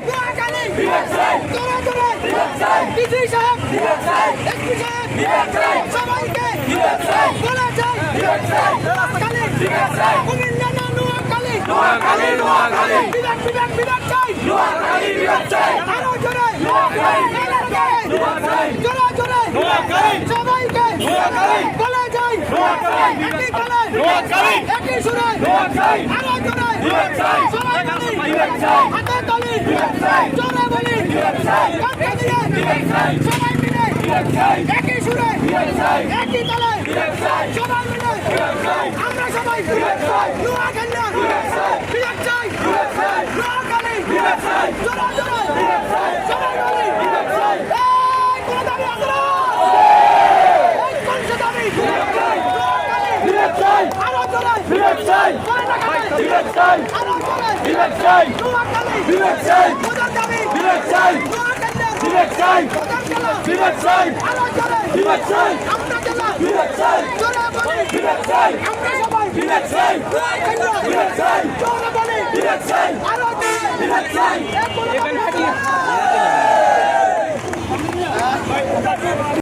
Noakhali DC সাহেব SP সাহেব সবাইকে বলা যায় নোয়াখালী কুমিল্লা না নোয়াখালী বিরাট চাই আরো জোরে জোরে সবাইকে বলা যায় একই গলায় একই সুরে আরো জোরে হাতে তালি জোরে বলি কাঁধে দিয়ে সবাই মিলে একই সুরে একই তালে সবাই মিলে আমরা সবাই নোয়াখালী বিরাট চাই নোয়াখালী জোরে সবাই বলি এই কোন দাবি আছে না এই কোন দাবি আরো জোরে আরো জোরে